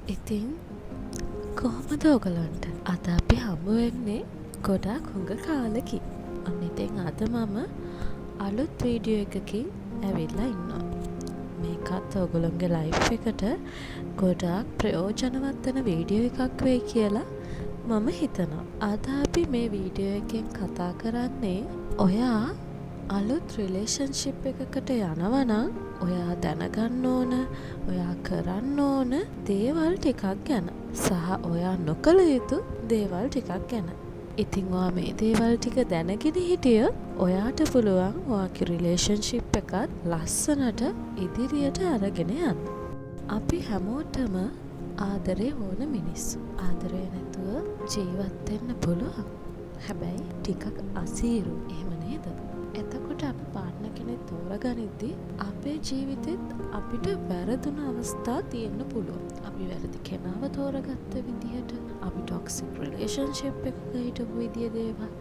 ඉතින් කොහොමද ඔයගලන්ට? අද අපි හමු වෙන්නේ ගොඩාක් හුඟ කාලෙකින්. අන්න ඉතින් අද මම අලුත් වීඩියෝ එකකින් ඇවිල්ලා ඉන්නවා. මේකත් ඔයගොල්ලන්ගේ ලයිෆ් එකට ගොඩාක් ප්‍රයෝජනවත් වෙන වීඩියෝ එකක් වෙයි කියලා මම හිතනවා. අද අපි මේ වීඩියෝ එකෙන් කතා කරන්නේ ඔයා අලුත් රිලේෂන්ෂිප් එකකට යනවා නම් ඔයා දැනගන්න ඕන, ඔයා කරන්න ඕන දේවල් ටිකක් ගැන සහ ඔයා නොකළ යුතු දේවල් ටිකක් ගැන. ඉතින් ඔයා මේ දේවල් ටික දැනගෙන හිටියොත් ඔයාට පුළුවන් ඔයාගේ රිලේෂන්ෂිප් එකත් ලස්සනට ඉදිරියට අරගෙන යන්න. අපි හැමෝටම ආදරේ ඕන මිනිස්සු. ආදරේ නැතුව ජීවත් වෙන්න පුළුවන්. හැබැයි ටිකක් අසීරු. එහෙම නේද? එතකොට අපි පාර්ට්නර් කෙනෙක් තෝරගනිද්දී අපේ ජීවිතෙත් අපිට වැරදුන අවස්ථා තියෙන්න පුළුවන්. අපි වැරදි කෙනාව තෝරගත්ත විදිහට, අපි ටොක්සික් රිලේෂන්ෂිප් එකක හිටපු විදිය දේවල්.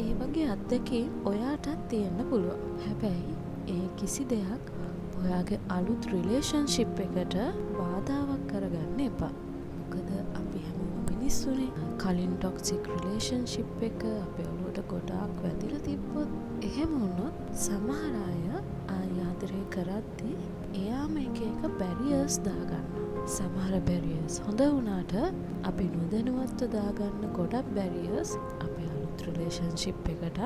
ඒ වගේ අත්දැකීම් ඔයාටත් තියෙන්න පුළුවන්. හැබැයි ඒ කිසි දෙයක් ඔයාගේ අලුත් රිලේෂන්ෂිප් එකට බාධාවක් කරගන්න එපා. මොකද අපි හැමෝම මිනිස්සුනේ. කලින් ටොක්සික් රිලේෂන්ෂිප් එක අපේ ඔළුවට ගොඩාක් වැදිලා තිබ්බොත්, එහෙම වුණොත් සමහර අය ආදරේ කරද්දී එයාම එක බැරියර්ස් දාගන්නවා. සමහර බැරියර්ස් හොඳ වුණාට අපි නොදැනුවත්ව දාගන්න ගොඩක් බැරියර්ස් අපේ අලුත් රිලේෂන්ෂිප් එකට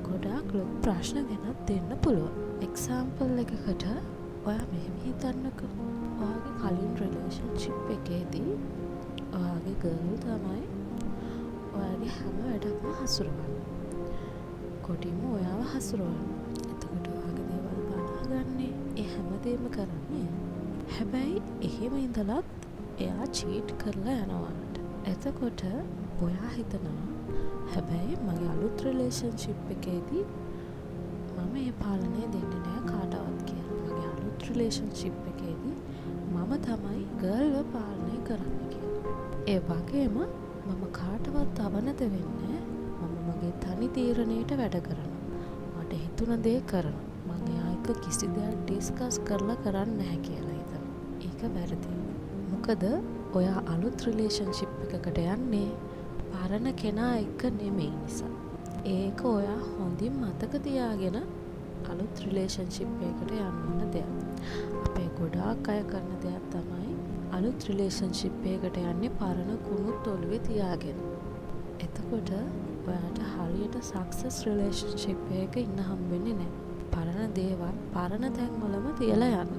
ගොඩාක් ලොකු ප්‍රශ්න ගෙනත් දෙන්න පුළුවන්. එක්සාම්පල් එකකට ඔයා මෙහෙම හිතන්නකෝ. ඔයාගේ කලින් රිලේෂන්ෂිප් එකේදී ඔයාගේ ගර්ල් තමයි ඔයාගේ හැම වැඩක්ම හසුරවන්නේ. කොටින්ම ඔයාව හසුරවන්නේ. එතකොට ඔයාගේ දේවල් බලාගන්නේ, ඒ හැමදේම කරන්නේ. හැබැයි එහෙම ඉඳලත් එයා චීට් කරලා යනවාට. එතකොට ඔයා හිතනවා හැබැයි මගේ අලුත් රිලේෂන්ෂිප් එකේදී මම ඒ පාලනය දෙන්නේ නෑ කාටවත් කියලා. මගේ අලුත් රිලේෂන්ෂිප් එකේදී මම තමයි ගර්ල්ව පාලනය කරන්න කියලා. ඒ වගේම මම කාටවත් අවනත වෙන්නේ. මම මගේ තනි තීරණයට වැඩ කරනවා. මට හිතුණ දේ කරනවා. මම එයාක කිසි දෙයක් ඩිස්කස් කරලා කරන්නේ නැහැ කියලා හිතනවා. ඒක වැරදි. මොකද ඔයා අලුත් රිලේෂන්ෂිප් එකකට යන්නේ පරණ කෙනා එක්ක නෙමෙයි නිසා. ඒක ඔයා හොඳින් මතක තියාගෙන අලුත් රිලේෂන්ෂිප් එකකට යන්න ඕන දෙයක්. අපේ ගොඩාක් අය කරන දෙයක් තමයි අලුත් රිලේෂන්ෂිප් එකකට යන්නේ පරණ කුණුත් ඔළුවේ තියාගෙන. එතකොට ඔයාට හරියට සක්සස් රිලේෂන්ෂිප් එකක ඉන්න හම්බෙන්නේ නැහැ. පරණ දේවල් පරණ තැන්වලම තියලා යන්න.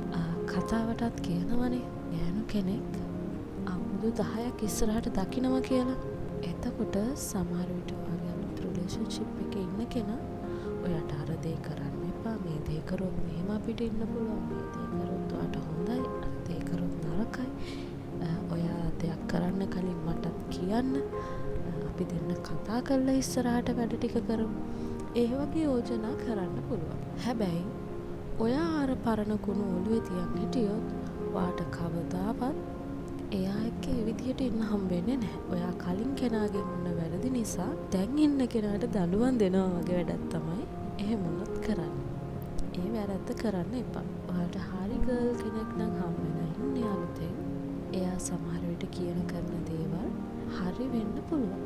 කතාවටත් කියනවනේ ගෑනු කෙනෙක් අවුරුදු 10ක් ඉස්සරහට දකින්නවා කියලා. එතකොට සමහර විට ඔයාගේ අලුත් රිලේෂන්ෂිප් එකේ ඉන්න කෙනා ඔයාට අර දේ කරන්න එපා, මේ දේ කරොත් මෙහෙම අපිට ඉන්න පුළුවන්, මේ දේ කරොත් ඔයාට හොඳයි, අර දේ කරොත් නරකයි, ඔයා දෙයක් කරන්න කලින් මටත් කියන්න, අපි දෙන්න කතා කරලා ඉස්සරහට වැඩ ටික කරමු. ඒ වගේ යෝජනා කරන්න පුළුවන්. හැබැයි ඔයා අර පරණ කුණු ඔළුවේ තියන් හිටියොත් ඔයාට කවදාවත් එයා එක්ක ඒ විදිහට ඉන්න හම්බෙන්නේ නැහැ. ඔයා කලින් කෙනාගෙන් වුණ වැරදි නිසා දැන් ඉන්න කෙනාට දඬුවම් දෙනවා වගේ වැඩක් තමයි එහෙම වුණොත් කරන්නේ. ඒ වැරද්ද කරන්න එපා. ඔයාට හරි ගර්ල් කෙනෙක් නම් හම් වෙලා ඉන්නේ අලුතෙන්. එයා සමහර විට කියන කරන දේවල් හරි වෙන්න පුළුවන්.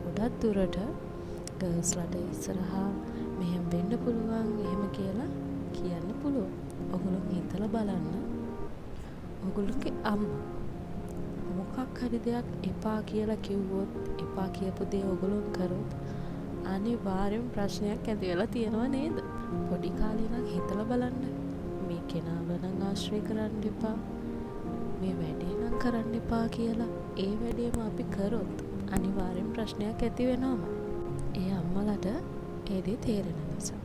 ගොඩක් දුරට ගර්ල්ස්ලට ඉස්සරහා මෙහෙම වෙන්න පුළුවන් එහෙම කියලා කියන්න පුළුවන්. ඔගොල්ලෝ හිතලා බලන්න. ඔගොල්ලෝගේ අම්මා මොකක් හරි දෙයක් එපා කියලා කිව්වොත්, එපා කියපු දේ ඔයගොල්ලෝ කරොත් අනිවාර්යෙන් ප්‍රශ්නයක් ඇති වෙලා තියෙනවා නේද? පොඩි කාලේ නම් හිතලා බලන්න. මේ කෙනාව නම් ආශ්‍රය කරන්න එපා, මේ වැඩේ නම් කරන්න එපා කියලා. ඒ වැඩේම අපි කරොත් අනිවාර්යෙන් ප්‍රශ්නයක් ඇති වෙනවම. ඒ අම්මලට ඒ දේ තේරෙන නිසා.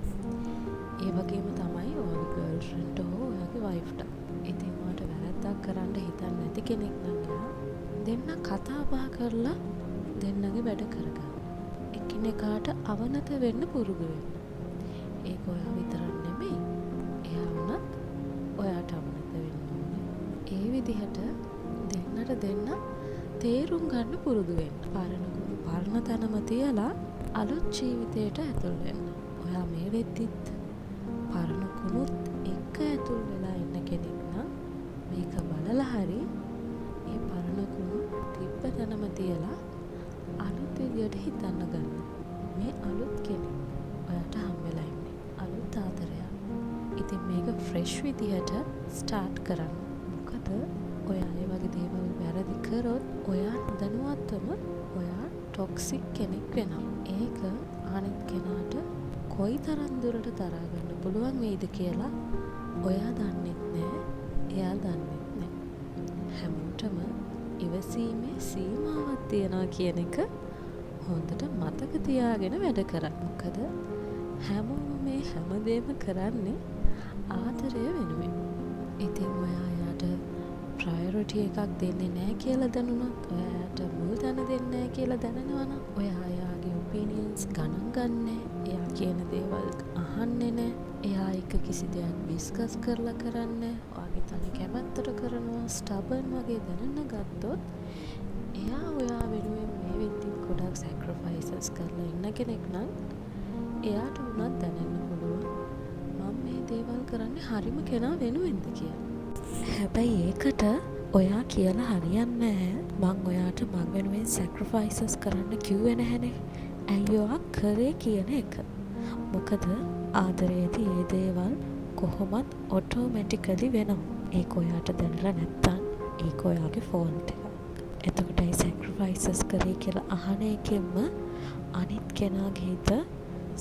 ඒ වගේම තමයි ඔයාගේ ගර්ල්ෆ්‍රෙන්ඩ් හෝ ඔයාගේ වයිෆ්ට. ඉතින් ඔයාට වැරද්දක් කරන්න හිතන්නේ නැති කෙනෙක් නම් දෙන්න කතා බහ කරලා දෙන්නගේ වැඩ කරගන්න. එකිනෙකාට අවනත වෙන්න පුරුදු වෙන්න. ඒක ඔයා විතරක් නෙමෙයි. එයා වුණත් ඔයාට අවනත වෙන්න ඕනේ. ඒ විදිහට දෙන්නට දෙන්න තේරුම් ගන්න පුරුදු වෙන්න. පරණ තැනම තියලා අලුත් ජීවිතයට ඇතුල් වෙන්න. ඔයා මේ වෙද්දිත් පරණ කුණුත් එක්ක ඇතුල් වෙලා ඉන්න කෙනෙක් නම් මේක බලලා හරි ඒ පරණ කියලා අලුත් විදියට හිතන්න ගන්න. මේ අලුත් කෙනෙක් ඔයාට හම්බෙලා ඉන්නේ. අලුත් ආදරයක්. ඉතින් මේක ෆ්‍රෙෂ් විදිහට ස්ටාර්ට් කරන්න. මොකද ඔයා ඒ වගේ දේවල් වැරදි කරොත් ඔයා දැනුවත්වම ඔයා ටොක්සික් කෙනෙක් වෙනවා. ඒක අනිත් කෙනාට කොයි තරම් දුරට දරා ගන්න පුළුවන් වෙයිද කියලා ඔයා දන්නෙත් නෑ, එයා දන්නෙත් නෑ. හැමෝටම ඉවසීමේ සීමාවක් තියනවා කියන එක හොඳට මතක තියාගෙන වැඩ කරන්න. මොකද හැමෝම මේ හැමදේම කරන්නේ ආදරය වෙනුවෙන්. ඉතින් ඔයා යාට ප්‍රයොරිටි එකක් දෙන්නේ නැහැ කියලා දැනුණත්, ඔයාට මුල් තැන දෙන්නේ නැහැ කියලා දැනනවා නම්, ඔයා යාගේ ඔපිනියන්ස් ගණන් ගන්නෑ, එයා කියන දේවල් අහන්නේ නැහැ, එයා එක කිසි දෙයක් ඩිස්කස් කරලා කරන්නේ, ඔයාගේ තනි කැමැත්තට කරනවා, ස්ටබර්න් වගේ දැනන්න ගත්තොත්, එයා ඔයා වෙනුවෙන් මේ වෙද්දි ගොඩක් සැක්‍රිෆයිසස් කරලා ඉන්න කෙනෙක් නම් එයාට උනත් දැනෙන්න පුළුවන් මම මේ දේවල් කරන්නේ හරිම කෙනා වෙනුවෙන්ද කියලා. හැබැයි ඒකට ඔයා කියලා හරියන්නේ නැහැ. මං ඔයාට මං වෙනුවෙන් සැක්‍රිෆයිසස් කරන්න කිව්වේ නැහැනේ. ඇයි ඔයා කරේ කියන එක. මොකද ආදරයේදී ඒ දේවල් කොහොමත් ඔටෝමැටිකලි වෙනවා. ඒක ඔයාට දැනලා නැත්තම් ඒක ඔයාගේ ෆෝල්ට් එකක්. එතකොට ඒ සැක්‍රිෆයිසස් කරේ කියලා අහන එකෙන්ම අනිත් කෙනාගේ හිත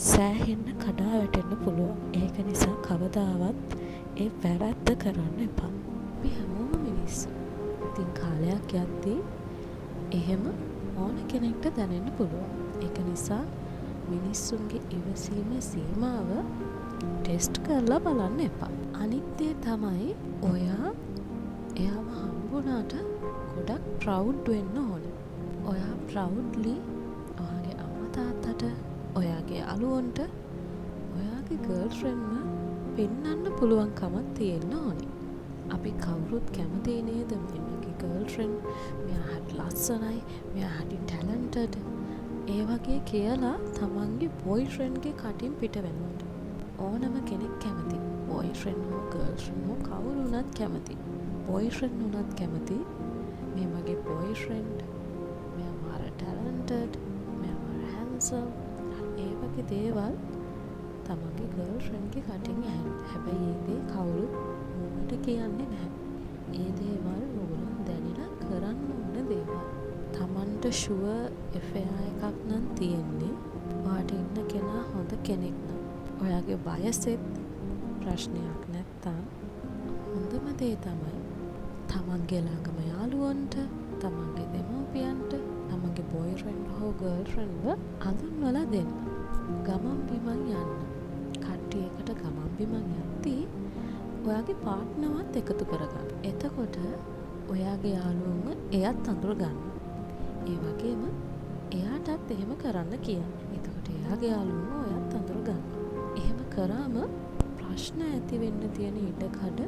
සෑහෙන්න කඩා වැටෙන්න පුළුවන්. ඒක නිසා කවදාවත් ඒ වැරද්ද කරන්න එපා. අපි හැමෝම මිනිස්සු. ඉතින් කාලයක් යද්දී එහෙම ඕන කෙනෙක්ට දැනෙන්න පුළුවන්. ඒක නිසා මිනිස්සුන්ගේ ඉවසීමේ සීමාව ටෙස්ට් කරලා බලන්න එපා. අනිත් දේ තමයි ඔයා එයාව හම්බුණාට ගොඩක් ප්‍රවුඩ් වෙන්න ඕන. ඔයා ප්‍රවුඩ්ලි ඔයාගේ අම්මා තාත්තට, ඔයාගේ යාළුවන්ට, ඔයාගේ ගර්ල්ෆ්‍රෙන්ඩ්ම පෙන්නන්න පුළුවන්කමක් තියෙන්න ඕනේ. අපි කවුරුත් කැමති නේද මගේ ගර්ල්ෆ්‍රෙන්ඩ් මෙයා හරි ලස්සනයි, මෙයා හරි ටැලන්ටඩ් ඒ වගේ කියලා තමන්ගේ බොයිෆ්‍රෙන්ඩ්ගේ කටින් පිට වෙනවට. ඕනම කෙනෙක් කැමති. බොයිෆ්‍රෙන්ඩ් හෝ ගර්ල්ෆ්‍රෙන්ඩ් හෝ කවුරු වුණත් කැමති. බොයිෆ්‍රෙන්ඩ් වුණත් කැමති මේ මගේ බොයිෆ්‍රෙන්ඩ් මෙයා මාර ටැලන්ටඩ්, මෙයා මාර හැන්සම් ඒ වගේ දේවල් තමන්ගේ ගර්ල්ෆ්‍රෙන්ඩ්ගේ කටින් ඇහෙන්න. හැබැයි ඒ දේ කවුරුත් මුණට කියන්නේ නැහැ. ඒ දේවල් ඕගොල්ලෝ දැනලා කරන්න ඕන දේවල්. තමන්ට ෂුවර් එෆෙයාර් එකක් නම් තියෙන්නේ. ඔයාට ඉන්න කෙනා හොඳ කෙනෙක් නම්. ඔයාගේ වයසෙත් ප්‍රශ්නයක් නැත්තම් හොඳම දේ තමයි තමන්ගේ ළඟම යාළුවන්ට, තමන්ගේ දෙමව්පියන්ට, තමන්ගේ බොයිෆ්‍රෙන්ඩ් හෝ ගර්ල්ෆ්‍රෙන්ඩ්ව අඳුන්වලා දෙන්න. ගමන් බිමන් යන්න. කට්ටියකට ගමන් බිමන් යද්දී ඔයාගේ පාර්ට්නර්වත් එකතු කරගන්න. එතකොට ඔයාගේ යාළුවන්ව එයත් අඳුර ගන්න. ඒ වගේම එයාටත් එහෙම කරන්න කියන්න. එතකොට එයාගේ යාළුවන්ව ඔයත් අඳුර ගන්න. එහෙම කරාම ප්‍රශ්න ඇති වෙන්න තියෙන ඉඩකඩ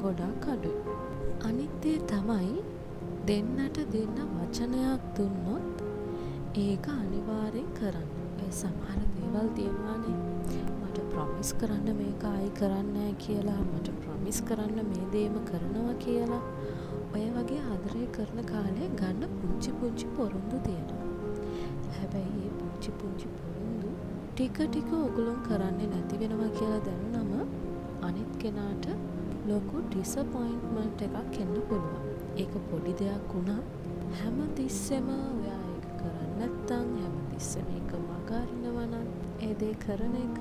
ගොඩක් අඩුයි. අනිත් දේ තමයි දෙන්නට දෙන්න වචනයක් දුන්නොත් ඒක අනිවාර්යෙන් කරන්න. ඒ සමහර දේවල් තියෙනවානේ. මට ප්‍රොමිස් කරන්න මේක ආයි කරන්නේ නැහැ කියලා, මට ප්‍රොමිස් කරන්න මේ දේම කරනවා කියලා. ඔය වගේ ආදරය කරන කාලේ ගන්න පුංචි පුංචි පොරොන්දු තියෙනවා. හැබැයි මේ පුංචි පුංචි පොරොන්දු ටික ටික ඔයගොල්ලෝ කරන්නේ නැති වෙනවා කියලා දැනුනම අනිත් කෙනාට ලොකු ඩිසපොයින්ට්මන්ට් එකක් එන්න පුළුවන්. ඒක පොඩි දෙයක් වුණා හැම තිස්සෙම ඔයා ඒක කරන්නේ නැත්තම්, හැම තිස්සෙම ඒක මගහරිනවා නම්, ඒ දේ කරන එක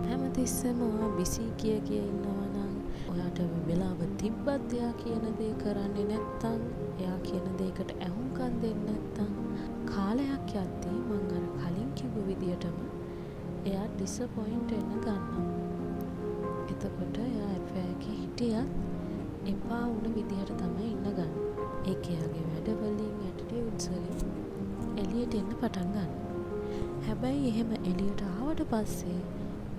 හැම තිස්සෙම ඔයා බිසි කිය ඉන්නවා නම්, ඔයාට වෙලාව තිබ්බත් එයා කියන දේ කරන්නේ නැත්තම්, එයා කියන දේකට ඇහුම්කන් දෙන්නේ නැත්තම්, කාලයක් යද්දී මං අර කලින් කිව්ව විදියටම එයා ඩිසපොයින්ට් වෙන්න ගන්නවා. එතකොට එයා ඇෆෑගේ හිටියත් එපා වුණ විදිහට තමයි ඉන්න ගන්න. ඒක එයාගේ වැඩවලින්, ඇටිටියුඩ්ස් වලින් එළියට එන්න පටන් ගන්න. හැබැයි එහෙම එළියට ආවට පස්සේ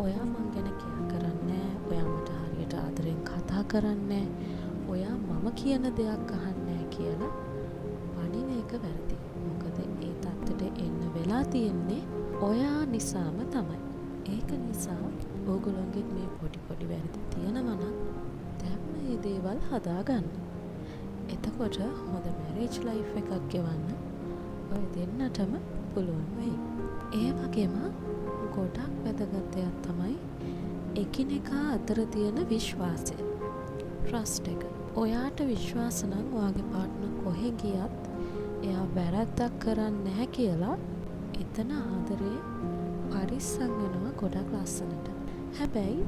ඔයා මං ගැන කියා කරන්නේ, ඔයා මට හරියට ආදරෙන් කතා කරන්නේ, ඔයා මම කියන දෙයක් අහන්නේ කියලා වනින එක වැරදි. මොකද ඒ තත්ත්වයට එන්න වෙලා තියෙන්නේ ඔයා නිසාම තමයි. ඒක නිසා ඕගොල්ලෝගෙත් මේ පොඩි වැරදි තියෙනවා නම් දැන් මේ දේවල් හදාගන්න. එතකොට හොඳ මැරේජ් ලයිෆ් එකක් ගෙවන්න ඔය දෙන්නටම පුළුවන් වෙයි. ඒ වගේම ගොඩක් වැදගත් දෙයක් තමයි එකිනෙකා අතර තියෙන විශ්වාසය. ට්‍රස්ට් එක. ඔයාට විශ්වාස නම් ඔයාගේ පාර්ට්නර් කොහෙ ගියත් එයා වැරද්දක් කරන්නේ නැහැ කියලා එතන ආදරේ පරිස්සම් වෙනවා ගොඩක් ලස්සනට. හැබැයි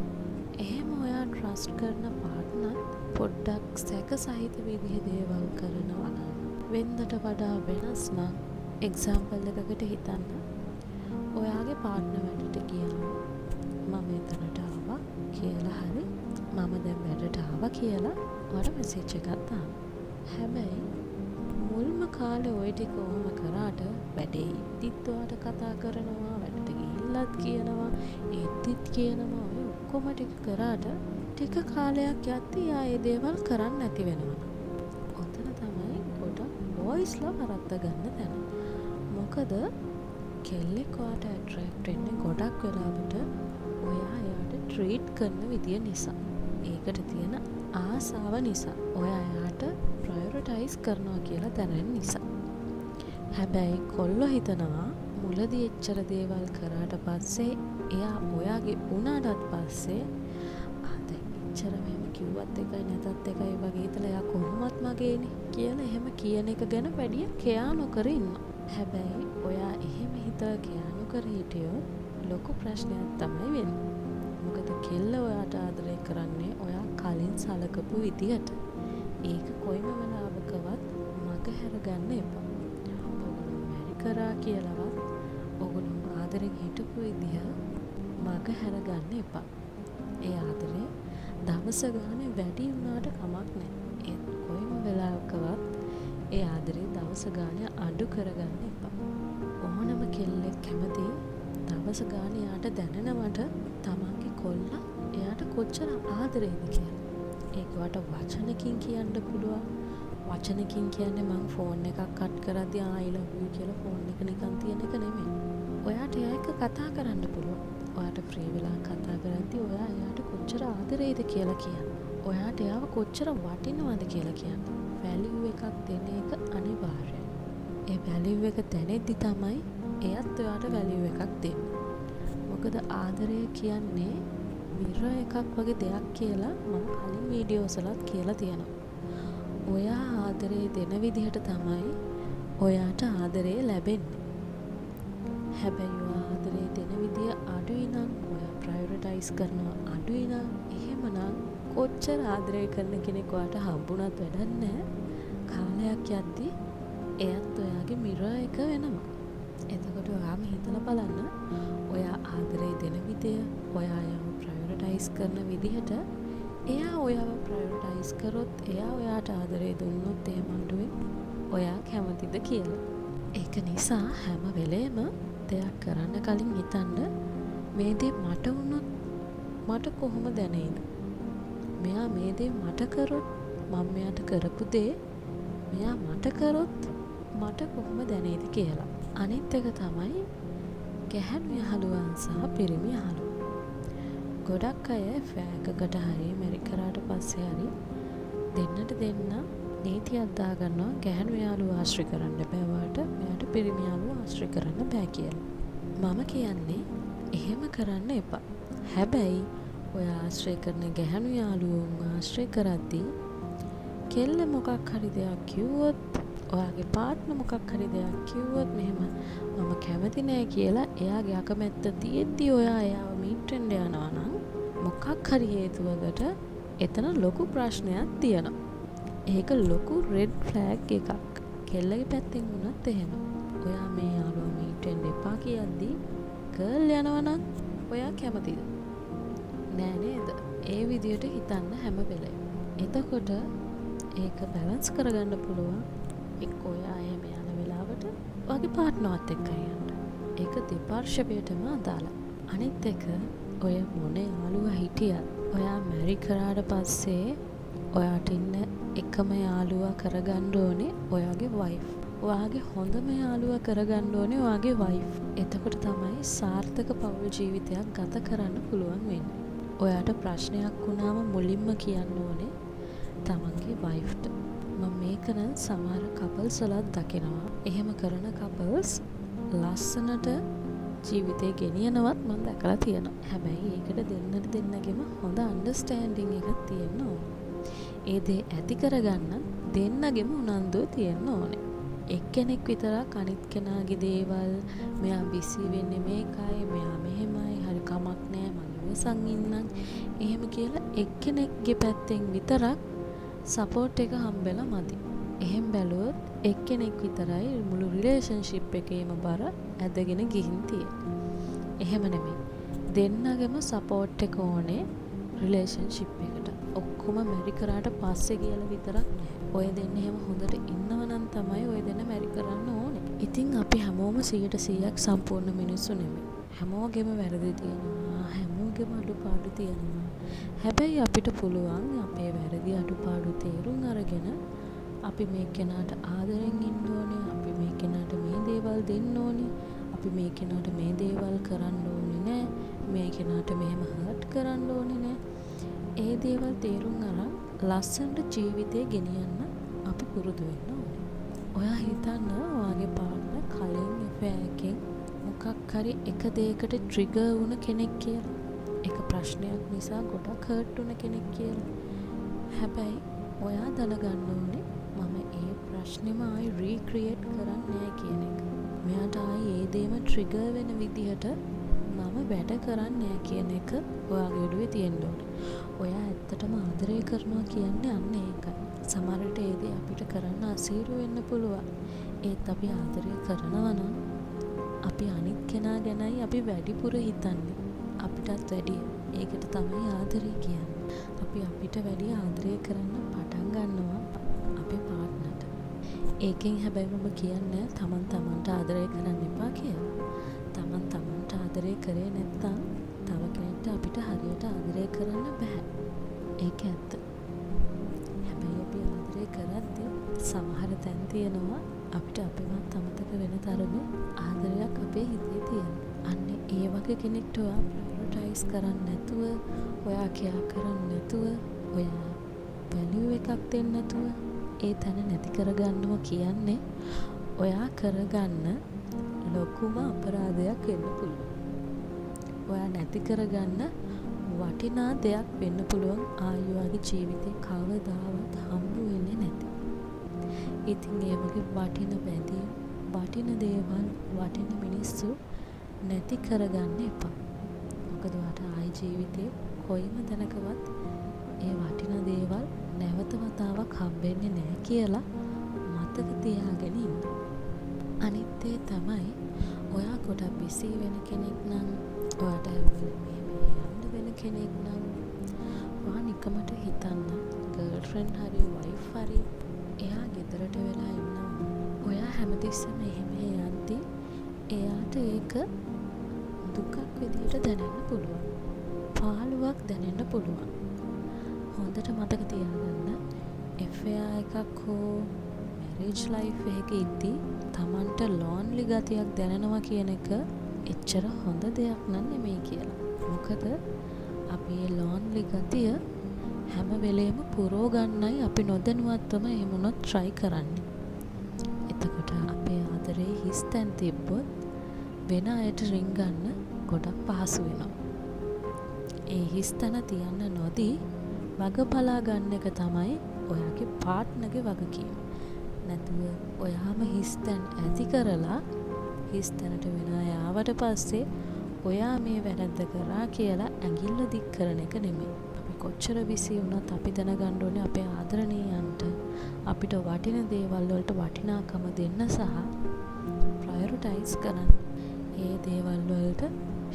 එහෙම ඔයා ට්‍රස්ට් කරන පාර්ට්නර් පොඩ්ඩක් සැක සහිත විදිහේ දේවල් කරනවා නම් වෙනදට වඩා වෙනස් නම් එක්සැම්පල් එකකට හිතන්න. ඔයාගේ පාර්ට්නර් වැඩට ගියාම මම එතනට ආවා කියලා හරි මම දැන් වැඩට ආවා කියලා ඔයාට මෙසේජ් එකක් දාන්න. හැබැයි මුල්ම කාලේ ওই ටික ඔහොම කරාට වැඩේ ඉද්දිත් ඔයාට කතා කරනවා, වැඩට ගිහිල්ලත් කියනවා, එද්දිත් කියනවා, ඔය ඔක්කොම ටික කරාට ටික කාලයක් යද්දී ආ ඒ දේවල් කරන්න නැති වෙනවා. ඔතන තමයි ගොඩක් බොයිස්ලා වරද්ද ගන්න තැන. මොකද කෙල්ලෙක් ඔයාට ඇට්‍රැක්ට් වෙන්නේ ගොඩක් වෙලාවට ඔයා එයාට ට්‍රීට් කරන විදිය නිසා. ඒකට තියෙන ආසාව නිසා. ඔයා එයාට ප්‍රයොරිටයිස් කරනවා කියලා දැනෙන නිසා. හැබැයි කොල්ලෝ හිතනවා මුලදී එච්චර දේවල් කරාට පස්සේ එයා ඔයාගේ වුණාටත් පස්සේ දැන් එච්චර මෙහෙම කිව්වත් එකයි නැතත් එකයි වගේ හිතලා එයා කොහොමත් මගේනේ කියලා එහෙම කියන එක ගැන වැඩිය කෙයා නොකර ඉන්නවා. හැබැයි ඔයා එහෙම හිතලා කෙයා නොකර හිටියොත් ලොකු ප්‍රශ්නයක් තමයි වෙන්නේ. මොකද කෙල්ල ඔයාට ආදරය කරන්නේ ඔයා කලින් සලකපු විදියට. ඒක කොයිම වෙලාවකවත් මග හැරගන්න එපා. ඔගොල්ලෝ මැරි කරා කියලාවත් ඔගොල්ලෝ ආදරෙන් හිටපු විදිය මග හැරගන්න එපා. ඒ ආදරේ දවස ගානේ වැඩි වුණාට කමක් නැහැ. ඒ කොයිම වෙලාවකවත් ඒ ආදරේ දවස ගානේ අඩු කරගන්න එපා. ඕනම කෙල්ලෙක් කැමති දවස ගානේ යාට දැනෙනවට තමන්ගේ කොල්ලා එයාට කොච්චර ආදරේද කියලා. ඒක වට වචනකින් කියන්න පුළුවන්. වචනකින් කියන්නේ මං ෆෝන් එකක් කට් කරද්දී I love you කියලා ෆෝන් එක නිකන් තියෙන එක නෙමෙයි. ඔයාට එයා එක්ක කතා කරන්න පුළුවන්. ඔයාට ෆ්‍රී වෙලා කතා කරද්දී ඔයා එයාට කොච්චර ආදරේද කියලා කියන්න. ඔයාට එයාව කොච්චර වටිනවද කියලා කියන්න. වැලියු එකක් දෙන එක අනිවාර්යයි. ඒ වැලියු එක දැනෙද්දි තමයි එයත් ඔයාට වැලියු එකක් දෙන්නේ. මොකද ආදරය කියන්නේ මිරර් එකක් වගේ දෙයක් කියලා මම කලින් වීඩියෝස් වලත් කියලා තියෙනවා. ඔයා ආදරේ දෙන විදිහට තමයි ඔයාට ආදරේ ලැබෙන්නේ. හැබැයි ඔයා ආදරේ දෙන විදිය අඩුයි නම් ඔයා ප්‍රයොරිටයිස් කරනවා අඩුයි නම් එහෙමනම් කොච්චර ආදරය කරන කෙනෙක් ඔයාට හම්බුණත් වැඩක් නැහැ. කාලයක් යද්දී එයත් ඔයාගේ මිරර් එක වෙනවා. එතකොට ඔයාම හිතලා බලන්න ඔයා ආදරේ දෙන විදිය, ඔයා යම ප්‍රයොරිටයිස් කරන විදිහට එයා ඔයාව ප්‍රයොරිටයිස් කරොත්, එයා ඔයාට ආදරේ දුන්නොත් එහෙම අඩුවෙන් ඔයා කැමතිද කියලා. ඒක නිසා හැම වෙලේම දෙයක් කරන්න කලින් හිතන්න මේ දේ මට වුණොත් මට කොහොම දැනෙයිද? මෙයා මේ දේ මට කරොත් මම මෙයාට කරපු දේ මෙයා මට කරොත් මට කොහොම දැනෙයිද කියලා. අනිත් එක තමයි ගැහැණු යහළුවන් සහ පිරිමි යහළුවන්. ගොඩක් අය ෆෑකකට හරි මැරි කරාට පස්සේ හරි දෙන්නට දෙන්න නීතියක් දාගන්නවා ගැහැණු යාළුවා ආශ්‍රය කරන්න බෑ වාට, මෙයාට පිරිමි යාළුවා ආශ්‍රය කරන්න බෑ කියලා. මම කියන්නේ එහෙම කරන්න එපා. හැබැයි ඔය ආශ්‍රය කරන ගැහැණු යාළුවෝ ආශ්‍රය කරද්දී කෙල්ල මොකක් හරි දෙයක් කිව්වොත්, ඔයාගේ පාර්ට්නර් මොකක් හරි දෙයක් කිව්වොත් මෙහෙම මම කැමති නෑ කියලා එයාගේ අකමැත්ත තියෙද්දි ඔයා එයාව මීට් වෙන්න යනවා නම් මොකක් හරි හේතුවකට එතන ලොකු ප්‍රශ්නයක් තියෙනවා. ඒක ලොකු රෙඩ් ෆ්ලැග් එකක්. කෙල්ලගේ පැත්තෙන් වුණත් එහෙම. ඔයා මේ යාළුවා මීට් වෙන්න එපා කියද්දි ගර්ල් යනවා නම් ඔයා කැමතිද? නෑ නේද? ඒ විදියට හිතන්න හැම වෙලේම. එතකොට ඒක බැලන්ස් කරගන්න පුළුවන්. එක්ක ඔයා එහෙම යන වෙලාවට ඔයාගේ පාර්ට්නර්වත් එක්ක යන්න. ඒක දෙපාර්ශ්වයටම අදාළයි. අනිත් එක ඔය මොන යාළුවා හිටියත් ඔයා මැරි කරාට පස්සේ ඔයාට ඉන්න එකම යාළුවා කරගන්න ඕනේ ඔයාගේ වයිෆ්. ඔයාගේ හොඳම යාළුවා කරගන්න ඕනේ ඔයාගේ වයිෆ්. එතකොට තමයි සාර්ථක පවුල් ජීවිතයක් ගත කරන්න පුළුවන් වෙන්නේ. ඔයාට ප්‍රශ්නයක් වුණාම මුලින්ම කියන්න ඕනේ තමන්ගේ වයිෆ්ට. මම මේක නම් සමහර කපල්ස් වලත් දකිනවා. එහෙම කරන කපල්ස් ලස්සනට ජීවිතේ ගෙනියනවත් මම දැකලා තියෙනවා. හැබැයි ඒකට දෙන්නගෙම හොඳ අන්ඩර්ස්ටෑන්ඩින් එකක් තියෙන්න ඕනේ. ඒ දේ ඇති කරගන්න දෙන්නගෙම උනන්දුව තියෙන්න ඕනේ. එක්කෙනෙක් විතරක් අනිත් කෙනාගේ දේවල් මෙයා බිසි වෙන්නේ මේකයි, මෙයා මෙහෙමයි, හරි කමක් නෑ මම ඉවසන් ඉන්නම් එහෙම කියලා එක්කෙනෙක්ගේ පැත්තෙන් විතරක් සපෝට් එක හම්බෙලා මදි. එහෙම බැලුවොත් එක්කෙනෙක් විතරයි මුළු රිලේෂන්ෂිප් එකේම බර ඇදගෙන ගිහින් තියෙන්නේ. එහෙම නෙමෙයි. දෙන්නගෙම සපෝට් එක ඕනේ රිලේෂන්ෂිප් එකට. ඔක්කොම මැරි කරාට පස්සේ කියලා විතරක් නෑ. ඔය දෙන්න එහෙම හොඳට ඉන්නවනම් තමයි ඔය දෙන්න මැරි කරන්න ඕනේ. ඉතින් අපි හැමෝම 100% සම්පූර්ණ මිනිස්සු නෙමෙයි. හැමෝගෙම වැරදි තියෙනවා. හැමෝගෙම අඩුපාඩු තියෙනවා. හැබැයි අපිට පුළුවන් අපේ වැරදි අඩුපාඩු තේරුම් අරගෙන අපි මේ කෙනාට ආදරෙන් ඉන්න ඕනේ. අපි මේ කෙනාට මේ දේවල් දෙන්න ඕනේ. අපි මේ කෙනාට මේ දේවල් කරන්න ඕනේ නෑ. මේ කෙනාට මෙහෙම හර්ට් කරන්න ඕනේ නෑ. ඒ දේවල් තේරුම් අරන් ලස්සනට ජීවිතේ ගෙනියන්න අපි පුරුදු වෙන්න ඕනේ. ඔයා හිතන්න ඔයාගේ පාර්ට්නර් කලින් affair එකෙන් මොකක් හරි එක දෙයකට ට්‍රිගර් වුණ කෙනෙක් කියලා. එක ප්‍රශ්නයක් නිසා ගොඩක් හර්ට් වුණ කෙනෙක් කියලා. හැබැයි ඔයා දැනගන්න ඕනේ මම ඒ ප්‍රශ්නේම ආයි රීක්‍රියේට් කරන්නේ නැහැ කියන එක. මෙයාට ආයි ඒ දේම ට්‍රිගර් වෙන විදිහට මම වැඩ කරන්නේ නැහැ කියන එක ඔයාගේ ඔළුවේ තියෙන්න ඕනේ. ඔයා ඇත්තටම ආදරය කරනවා කියන්නේ අන්න ඒකයි. සමහර විට ඒ දේ අපිට කරන්න අසීරු වෙන්න පුළුවන්. ඒත් අපි ආදරය කරනවා නම් අපි අනිත් කෙනා ගැනයි අපි වැඩිපුර හිතන්නේ. අපිටත් වැඩිය. ඒකට තමයි ආදරය කියන්නේ. අපි අපිට වැඩිය ආදරය කරන්න පටන් ගන්නවා අපේ පාර්ට්නර්ට. ඒකෙන් හැබැයි මම කියන්නේ තමන් තමන්ට ආදරය කරන්න එපා කියලා. තමන් තමන්ට ආදරය කරේ නැත්නම් තව කෙනෙක්ට අපිට හරියට ආදරය කරන්න බෑ. ඒක ඇත්ත. හැබැයි අපි ආදරය කරද්දී සමහර තැන් තියෙනවා අපිට අපේවත් අමතක වෙන තරමේ ආදරයක් අපේ හිතේ තියෙනවා. අන්න ඒ වගේ කෙනෙක්ට ඔයා ප්‍රයොරිටයිස් කරන්නේ නැතුව, ඔයා කෙයා කරන්නේ නැතුව, ඔයා වැලියු එකක් දෙන්නේ නැතුව ඒ තැන නැති කරගන්නවා කියන්නේ ඔයා කරගන්න ලොකුම අපරාධයක් වෙන්න පුළුවන්. ඔයා නැති කරගන්න වටිනා දෙයක් වෙන්න පුළුවන් ආයෙ ජීවිතේ කවදාවත් හම්බ වෙන්නේ නැති. ඉතින් ඒ වගේ වටින බැඳීම්, වටින දේවල්, වටින මිනිස්සු නැති කරගන්න එපා. මොකද ඔයාට ආයෙ ජීවිතේ කොයිම තැනකවත් ඒ වටින දේවල් නැවත වතාවක් හම්බෙන්නේ නැහැ කියලා මතක තියාගෙන ඉන්න. අනිත් දේ තමයි ඔයා ගොඩක් බිසි වෙන කෙනෙක් නම්, ඔයාට යන්න වෙන කෙනෙක් නම් ඔයා නිකමට හිතන්න ගර්ල්ෆ්‍රෙන්ඩ් හරි වයිෆ් හරි එයා ගෙදරට වෙලා ඉන්නවා. ඔයා හැමතිස්සෙම එහෙම යද්දී එයාට ඒක දුකක් විදියට දැනෙන්න පුළුවන්. පාළුවක් දැනෙන්න පුළුවන්. හොඳට මතක තියාගන්න affair එකක් හෝ මැරේජ් ලයිෆ් එකක ඉද්දී තමන්ට ලෝන්ලි ගතියක් දැනෙනවා කියන එක එච්චර හොඳ දෙයක් නෙමෙයි කියලා. මොකද අපි මේ ලෝන්ලි ගතිය හැම වෙලේම පුරව ගන්නයි අපි නොදැනුවත්වම එහෙම වුණොත් try කරන්නේ. එතකොට අපේ ආදරේ හිස්තැන් තිබ්බොත් වෙන අයට රින් ගන්න ගොඩක් පහසු වෙනවා. ඒ හිස්තැන තියන්න නොදී වග බලා ගන්න එක තමයි ඔයාගේ පාර්ට්නර්ගේ වගකීම. නැතුව ඔයාම හිස්තැන් ඇති කරලා හිස්තැනට වෙන අය ආවට පස්සේ ඔයා මේ වැරද්ද කරා කියලා ඇඟිල්ල දික් කරන එක නෙමෙයි. අපි කොච්චර බිසි වුණත් අපි දැනගන්න ඕනේ අපේ ආදරණීයන්ට අපිට වටින දේවල් වලට වටිනාකම දෙන්න සහ ප්‍රයොරිටයිස් කරන්න. ඒ දේවල් වලට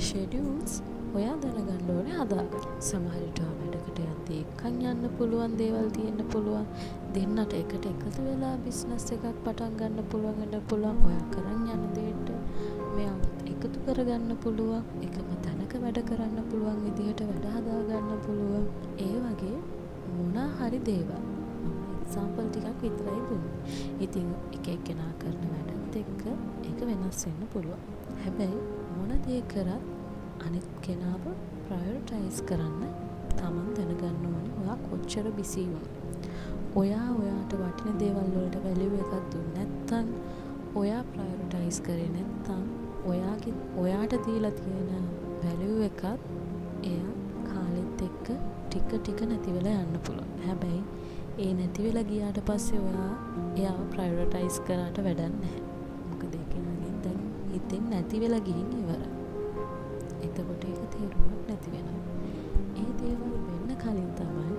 ෂෙඩියුල්ස් ඔයා දැනගන්න ඕනේ හදාගන්න. සමහර විට වැඩකට යද්දී එක්කන් යන්න පුළුවන් දේවල් තියෙන්න පුළුවන්. දෙන්නට එකට එකතු වෙලා බිස්නස් එකක් පටන් ගන්න පුළුවන් වෙන්න පුළුවන්. ඔයා කරන් යන දෙයට මෙයාවත් එකතු කරගන්න පුළුවන්. එකම තැනක වැඩ කරන්න පුළුවන් විදිහට වැඩ හදා ගන්න පුළුවන්. ඒ වගේ මොනවා හරි දේවල් මම එක්සැම්පල් ටිකක් විතරයි දුන්නේ. ඉතින් එක එක්කෙනා කරන වැඩත් එක්ක ඒක වෙනස් වෙන්න පුළුවන්. හැබැයි මොන දේ කරත් අනිත් කෙනාව ප්‍රයොරිටයිස් කරන්න තමන් දැනගන්න ඕනේ. ඔයා කොච්චර බිසි වුණත් ඔයා ඔයාට වටින දේවල් වලට වැලියු එකක් දුන්නේ නැත්නම් ඔයා ප්‍රයොරිටයිස් කරේ නැත්නම් ඔයාට දීලා තියෙන වැලියු එකත් එයා කාලෙත් එක්ක ටික නැති වෙලා යන්න පුළුවන්. හැබැයි ඒ නැති වෙලා ගියාට පස්සේ එයාව ප්‍රයොරිටයිස් කරාට වැඩක් නැහැ. මොකද ඒක දැන් හිතෙන් නැති වෙලා ගිහින් ඉවරයි. එතකොට ඒක තේරුමක් නැති වෙනවා. ඒ දේවල් වෙන්න කලින් තමයි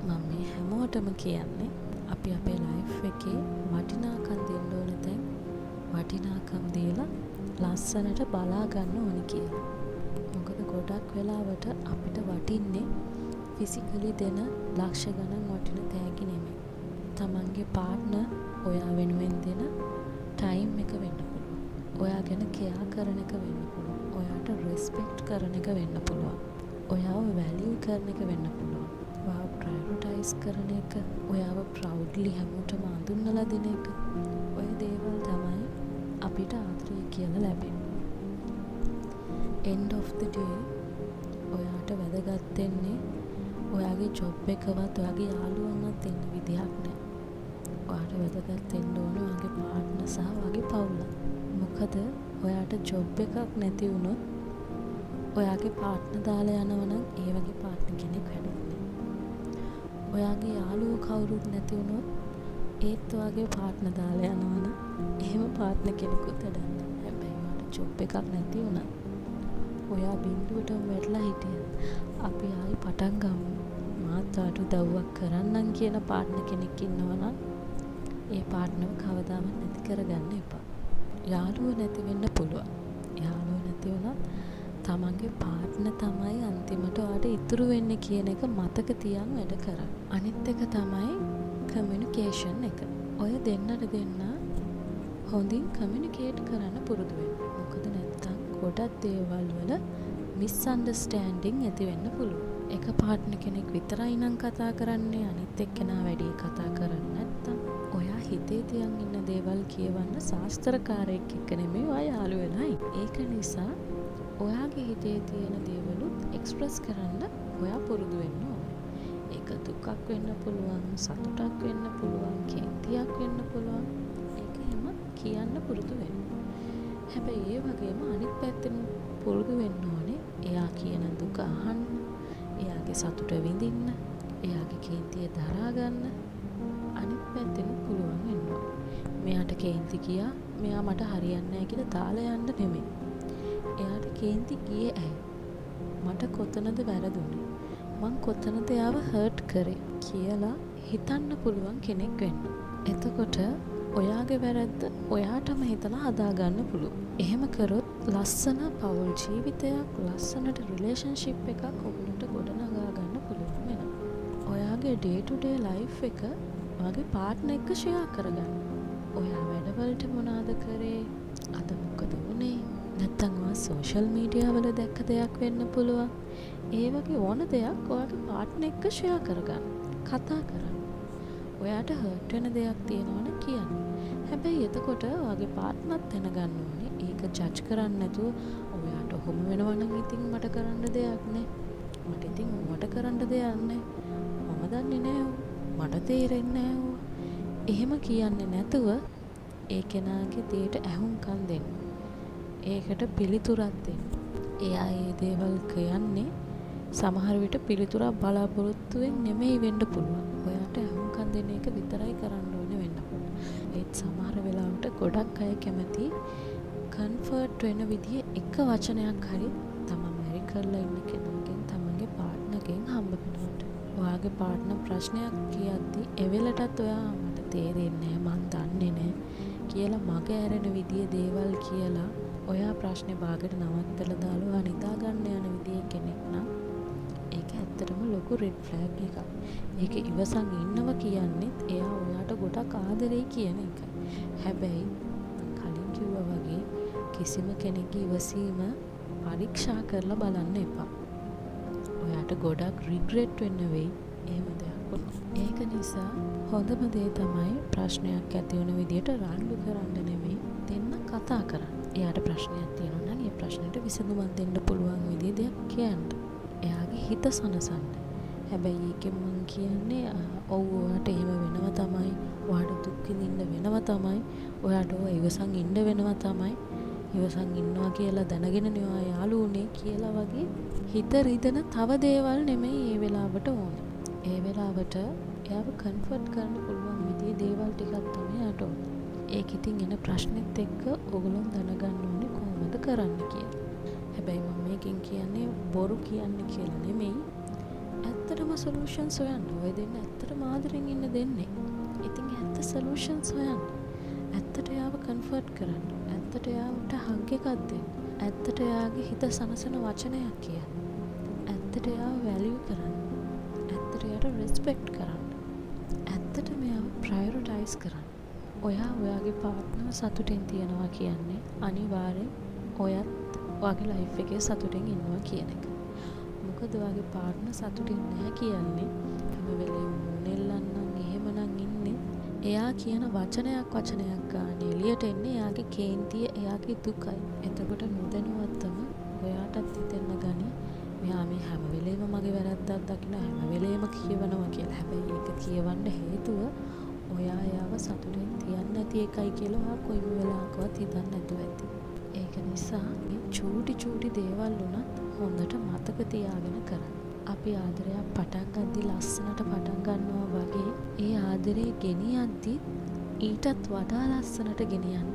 මම මේ හැමෝටම කියන්නේ අපි අපේ ලයිෆ් එකේ වටිනාකම් දෙන්න ඕන තැන් වටිනාකම් දීලා ලස්සනට බලා ගන්න ඕනි කියලා. මොකද ගොඩක් වෙලාවට අපිට වටින්නේ ෆිසිකලි දෙන ලක්ෂ ගණන් වටින තෑගි නෙමෙයි. තමන්ගේ පාර්ට්නර් ඔයා වෙනුවෙන් දෙන ටයිම් එක වෙන්න පුළුවන්. ඔයා ගැන කෙයා කරන එක වෙන්න පුළුවන්. ඔයාට රෙස්පෙක්ට් කරන එක වෙන්න පුළුවන්. ඔයාව වැලියු කරන එක වෙන්න පුළුවන්. ඔයාව ප්‍රයොරිටයිස් කරන එක, ඔයාව ප්‍රවුඩ්ලි හැමෝටම අඳුන්වලා දෙන එක. ඔය දේවල් තමයි අපිට ආදරය කියලා ලැබෙන්නේ. end of the day ඔයාට වැදගත් වෙන්නේ ඔයාගේ ජොබ් එකවත් ඔයාගේ යාළුවන්වත් දෙන්න විදිහක් නැහැ. ඔයාට වැදගත් වෙන්න ඕන ඔයාගේ පාර්ට්නර් සහ ඔයාගේ පවුල. මොකද ඔයාට ජොබ් එකක් නැති වුණොත් ඔයාගේ පාර්ට්නර් දාලා යනවා නම් ඒ වගේ පාර්ට්නර් කෙනෙක් වැඩන්නේ. ඔයාගේ යාළුවෝ කවුරුත් නැති වුණොත් ඒත් ඔයාගේ පාර්ට්නර් දාලා යනවා නම් එහෙම පාර්ට්නර් කෙනෙකුත් වැඩන්නේ. හැබැයි ඔයාට ජොබ් එකක් නැති වුණා ඔයා බින්දුවටම වැටලා හිටියත් අපි ආයි පටන් ගමු. මාත් ඔයාට උදව්වක් කරන්නම් කියන පාර්ට්නර් කෙනෙක් ඉන්නවා නම් ඒ පාර්ට්නර්ව කවදාවත් නැති කරගන්න එපා. යාළුවෝ නැති වෙන්න පුළුවන්. යාළුවෝ නැති වුණත් තමන්ගේ පාර්ට්නර් තමයි අන්තිමට ඔයාට ඉතුරු වෙන්නේ කියන එක මතක තියන් වැඩ කරන්න. අනිත් එක තමයි කමියුනිකේෂන් එක. ඔය දෙන්නට දෙන්න හොඳින් කමියුනිකේට් කරන්න පුරුදු වෙන්න. මොකද නැත්තම් ගොඩක් දේවල් වල මිස්අන්ඩර්ස්ටෑන්ඩින් ඇති වෙන්න පුළුවන්. එක පාර්ට්නර් කෙනෙක් විතරයි නම් කතා කරන්නේ අනිත් එක්කෙනා වැඩි කතා කරන්නේ නැත්තම් ඔයා හිතේ තියන් ඉන්න දේවල් කියවන්න ශාස්ත්‍රකාරයෙක් එක්ක නෙමෙයි ඔයා යාළු වෙලයි. ඒක නිසා ඔයාගේ හිතේ තියෙන දේවලුත් එක්ස්ප්‍රස් කරන්න ඔයා පුරුදු වෙන්න ඕනේ. ඒක දුකක් වෙන්න පුළුවන්, සතුටක් වෙන්න පුළුවන්, කේන්තියක් වෙන්න පුළුවන්. ඒක එහෙම කියන්න පුරුදු වෙන්න. හැබැයි ඒ වගේම අනිත් පැත්තෙන් පුරුදු වෙන්න ඕනේ එයා කියන දුක අහන්න, එයාගේ සතුට විඳින්න, එයාගේ කේන්තිය දරා ගන්න. අනිත් පැත්තෙන් පුළුවන් වෙන්න ඕනේ. මෙයාට කේන්ති ගියා, මෙයා මට හරියන්නේ නැහැ කියලා දාලා යන්න නෙමෙයි. එයාට කේන්ති ගියේ ඇයි? මට කොතනද වැරදුනේ? මං කොතනද එයාව හර්ට් කරේ කියලා හිතන්න පුළුවන් කෙනෙක් වෙන්න. එතකොට ඔයාගේ වැරද්ද ඔයාටම හිතලා හදාගන්න පුළුවන්. එහෙම කරොත් ලස්සන පවුල් ජීවිතයක්, ලස්සනට රිලේෂන්ෂිප් එකක් ඔබට ගොඩනගා ගන්න පුළුවන් වෙනවා. ඔයාගේ ඩේ ටු ඩේ ලයිෆ් එක ඔයාගේ පාර්ට්නර් එක්ක ෂෙයා කරගන්න. ඔයා වැඩවලට මොනවද කරේ? අද මොකද වුනේ? නැත්තම් ඔයා සෝෂල් මීඩියා වල දැක්ක දෙයක් වෙන්න පුළුවන්. ඒ වගේ ඕන දෙයක් ඔයාගේ පාර්ට්නර් එක්ක ෂෙයා කරගන්න. කතා කරන්න. ඔයාට හර්ට් වෙන දෙයක් තියෙනවනේ කියන්න. හැබැයි එතකොට ඔයාගේ පාර්ට්නර්ත් දැනගන්න ඕනේ ඒක ජජ් කරන්නේ නැතුව ඔයාට ඔහොම වෙනවා නම් ඉතින් මට කරන්න දෙයක් නැහැ. මට ඉතින් ඔයාට කරන්න දෙයක් නැහැ. මම දන්නේ නැහැ. මට තේරෙන්නේ නැහැ. එහෙම කියන්නේ නැතුව ඒ කෙනාගේ දෙයට ඇහුම්කන් දෙන්න. ඒකට පිළිතුරක් දෙන්න. එයා ඒ දේවල් කියන්නේ සමහර විට පිළිතුරක් බලාපොරොත්තුවෙන් නෙමෙයි වෙන්න පුළුවන්. ඔයාට ඇහුම්කන් දෙන එක විතරයි කරන්න ඕනේ වෙන්න පුළුවන්. ඒත් සමහර වෙලාවට ගොඩක් අය කැමති කන්ෆර්ට් වෙන විදිය එක වචනයක් හරි තමන් මැරි කරලා ඉන්න කෙනාගෙන් තමන්ගේ පාර්ට්නර්ගෙන් හම්බ වෙනවට. ඔයාගේ පාර්ට්නර් ප්‍රශ්නයක් කියද්දි එවෙලටත් ඔයා මට තේරෙන්නේ නැහැ, මං දන්නේ නැහැ කියලා මග ඇරෙන විදිය දේවල් කියලා ඔයා ප්‍රශ්නේ භාගයට නවත්තලා දාලා ඔයා නිදා ගන්න යන විදිය කෙනෙක් නම් ඒක ඇත්තටම ලොකු රෙඩ් ෆ්ලැග් එකක්. ඒක ඉවසන් ඉන්නවා කියන්නේත් එයා ඔයාට ගොඩක් ආදරෙයි කියන එක. හැබැයි කලින් කිව්වා වගේ කිසිම කෙනෙක්ගේ ඉවසීම පරීක්ෂා කරලා බලන්න එපා. ඔයාට ගොඩක් රිග්‍රෙට් වෙන්න වෙයි එහෙම දෙයක් වුණොත්. ඒක නිසා හොඳම දේ තමයි ප්‍රශ්නයක් ඇති වෙන විදියට රණ්ඩු කරන්න නෙමෙයි දෙන්න කතා කරන්න. එයාට ප්‍රශ්නයක් තියෙනවා නම් ඒ ප්‍රශ්නෙට විසඳුමක් දෙන්න පුළුවන් විදිය දෙයක් කියන්න. එයාගේ හිත සනසන්න. හැබැයි ඒකෙන් මං කියන්නේ ඔව් ඔයාට එහෙම වෙනවා තමයි. ඔයාට දුක් විඳින්න වෙනවා තමයි. ඔයාට ඔය ඉවසන් ඉන්න වෙනවා තමයි. ඉවසන් ඉන්නවා කියලා දැනගෙනනේ ඔයා යාළුවනේ කියලා වගේ හිත රිදෙන තව දේවල් නෙමෙයි ඒ වෙලාවට ඕනේ. ඒ වෙලාවට එයාව කන්ෆර්ට් කරන්න පුළුවන් විදිහේ දේවල් ටිකක් තමයි යාට ඕනේ. ඒක ඉතින් එන ප්‍රශ්නෙත් එක්ක ඔයගොල්ලෝ දැනගන්න ඕනේ කොහොමද කරන්න කියලා. හැබැයි මම මේකෙන් කියන්නේ බොරු කියන්නේ කියලා නෙමෙයි. ඇත්තටම සොලියුෂන්ස් හොයන්න. ඔය දෙන්න ඇත්තටම ආදරෙන් ඉන්න දෙන්නේ. ඉතින් ඇත්ත සොලියුෂන්ස් හොයන්න. ඇත්තට එයාව කන්ෆර්ට් කරන්න. ඇත්තට එයාට හග් එකක් දෙන්න. ඇත්තට එයාගේ හිත සනසන වචනයක් කියන්න. ඇත්තට එයාව වැලියු කරන්න. ඇත්තට එයාට රෙස්පෙක්ට් කරන්න. ඇත්තට මෙයාව ප්‍රයොරිටයිස් කරන්න. ඔයා ඔයාගේ පාර්ට්නර් සතුටින් තියනවා කියන්නේ අනිවාර්යෙන් ඔයත් ඔයාගේ ලයිෆ් එකේ සතුටින් ඉන්නවා කියන එක. මොකද ඔයාගේ පාර්ට්නර් සතුටින් නැහැ කියන්නේ හැම වෙලේම මොනෙල්ලන්නම් එහෙමනම් ඉන්නේ. එයා කියන වචනයක් ගන්න එළියට එන්නේ එයාගේ කේන්තිය, එයාගේ දුකයි. එතකොට නොදැනුවත්වම ඔයාටත් හිතෙන්න ගනි මෙයා මේ හැම වෙලේම මගේ වැරද්දක් දකින්න හැම වෙලේම කියවනවා කියලා. හැබැයි ඒක කියවන්න හේතුව ඔයා එයාව සතුටින් තියන්නේ නැති එකයි කියලා ඔයා කොයිම වෙලාවකවත් හිතන්නේ නැතුව ඇති. ඒක නිසා මේ චූටි දේවල් උනත් හොඳට මතක තියාගෙන කරන්න. අපි ආදරයක් පටන් ගද්දි ලස්සනට පටන් ගන්නවා වගේ ඒ ආදරේ ගෙනියද්දි ඊටත් වඩා ලස්සනට ගෙනියන්න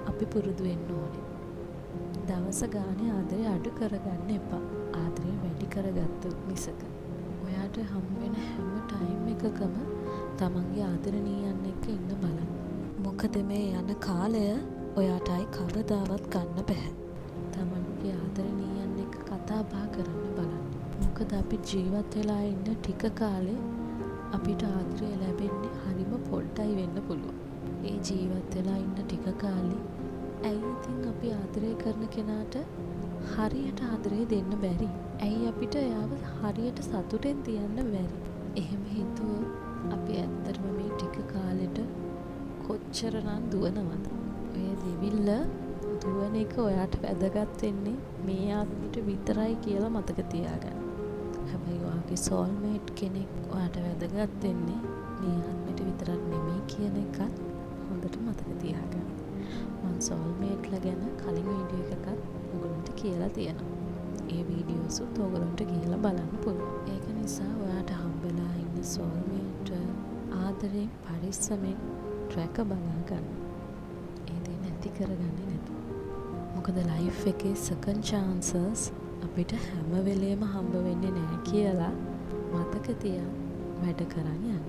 අපි පුරුදු වෙන්න ඕනේ. දවස ගානේ ආදරේ අඩු කරගන්න එපා. ආදරේ වැඩි කරගත්තොත් මිසක ඔයාට හම් වෙන හැම ටයිම් එකකම තමන්ගේ ආදරණීයන් එක්ක ඉන්න බලන්න. මොකද මේ යන කාලය ඔයාටයි කවදාවත් ගන්න බෑ. තමන්ගේ ආදරණීයන් එක්ක කතා බහ කරන්න බලන්න. මොකද අපි ජීවත් වෙලා ඉන්න ටික කාලේ අපිට ආදරය ලැබෙන්නේ හරිම පොඩ්ඩයි වෙන්න පුළුවන්. ඒ ජීවත් වෙලා ඉන්න ටික කාලේ ඇයි ඉතින් අපි ආදරය කරන කෙනාට හරියට ආදරය දෙන්න බැරි? ඇයි අපිට එයාව හරියට සතුටෙන් තියන්න බැරි? එහෙම හිතුවොත් අපි ඇත්තටම මේ ටික කාලෙට කොච්චරනම් දුවනවද? ඔය දෙවිල්ල දුවන එක ඔයාට වැදගත් වෙන්නේ මේ ආත්මෙට විතරයි කියලා මතක තියාගන්න. හැබැයි ඔයාගේ සෝල්මේට් කෙනෙක් ඔයාට වැදගත් වෙන්නේ මේ ආත්මෙට විතරක් නෙමෙයි කියන එකත් හොඳට මතක තියාගන්න. මම සෝල්මේට්ලා ගැන කලින් වීඩියෝ එකක් ඔයගොල්ලන්ට කියලා තියෙනවා. ඒ වීඩියෝසුත් ඔයගොල්ලන්ට ගිහලා බලන්න පුළුවන්. ඒක නිසා ඔයාට හම්බෙලා ඉන්න සෝල්මේට් ආදරේ පරිස්සමෙන් ට්‍රැක බලා ගන්න. ඒ දේ නැති කරගන්නේ නැතුව. මොකද ලයිෆ් එකේ සෙකන්ඩ් චාන්සස් අපිට හැම වෙලේම හම්බ වෙන්නේ නැහැ කියලා මතක තියා වැඩ කරන් යන්න.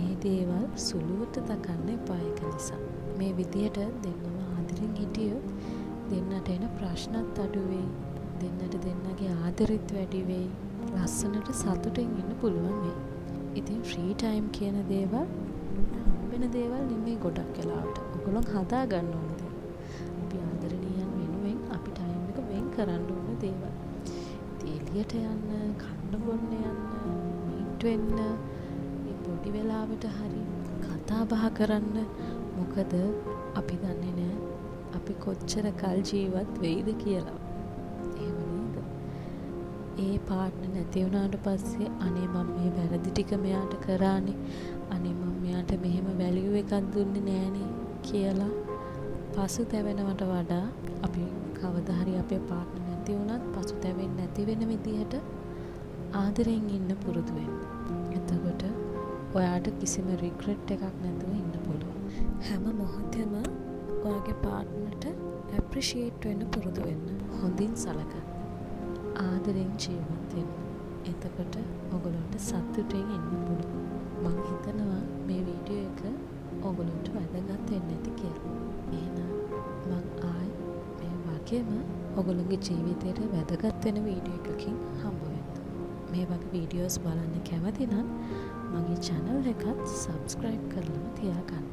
ඒ දේවල් සුළුවට තකන්න එපා. ඒක නිසා මේ විදියට දෙන්නම ආදරෙන් හිටියොත් දෙන්නට එන ප්‍රශ්නත් අඩු වෙයි. දෙන්නට දෙන්නගේ ආදරෙත් වැඩි වෙයි. ලස්සනට සතුටින් ඉන්න පුළුවන් වෙයි. ඉතින් ෆ්‍රී ටයිම් කියන දේවල් හම්බෙන දේවල් නෙමෙයි ගොඩක් වෙලාවට. ඔයගොල්ලෝ හදා ගන්න ඕන දේවල්. අපි ආදරණීයන් වෙනුවෙන් අපි ටයිම් එක වෙන් කරන්න ඕන දේවල්. එළියට යන්න, කන්න බොන්න යන්න, මීට් වෙන්න, මේ පොඩි වෙලාවට හරි කතා බහ කරන්න. මොකද අපි දන්නේ නැහැ අපි කොච්චර කල් ජීවත් වෙයිද කියලා. එහෙම නේද? ඒ පාර්ට්නර් නැති වුණාට පස්සේ අනේ මම මේ වැරදි ටික මෙයාට කරානේ. අනේ මම මෙයාට මෙහෙම වැලියු එකක් දුන්නේ නෑනේ කියලා පසුතැවෙනවට වඩා අපි කවදා හරි අපේ පාර්ට්නර් නැති වුණත් පසුතැවෙන්නේ නැති වෙන විදිහට ආදරෙන් ඉන්න පුරුදු වෙන්න. එතකොට ඔයාට කිසිම රිග්‍රෙට් එකක් නැතුව ඉන්න පුළුවන්. හැම මොහොතෙම ඔයාගේ පාර්ට්නර්ට ඇප්‍රීෂিয়েට් වෙන්න පුරුදු වෙන්න. හොඳින් සලකන්න. ආදරෙන් ජීවත් වෙන්න. එතකොට ඔයගොල්ලන්ට සතුටින් ඉන්න පුළුවන්. මම හිතනවා මේ වීඩියෝ එක ඔයගොල්ලන්ට වැදගත් වෙන්න ඇති කියලා. එහෙනම් මම ආයි මේ වගේම ඔයගොල්ලන්ගේ ජීවිතේට වැදගත් වෙන වීඩියෝ එකකින් හම්බ වෙන්න. මේ වගේ වීඩියෝස් බලන්න කැමති නම් මගේ channel එකත් subscribe කරලා තියාගන්න.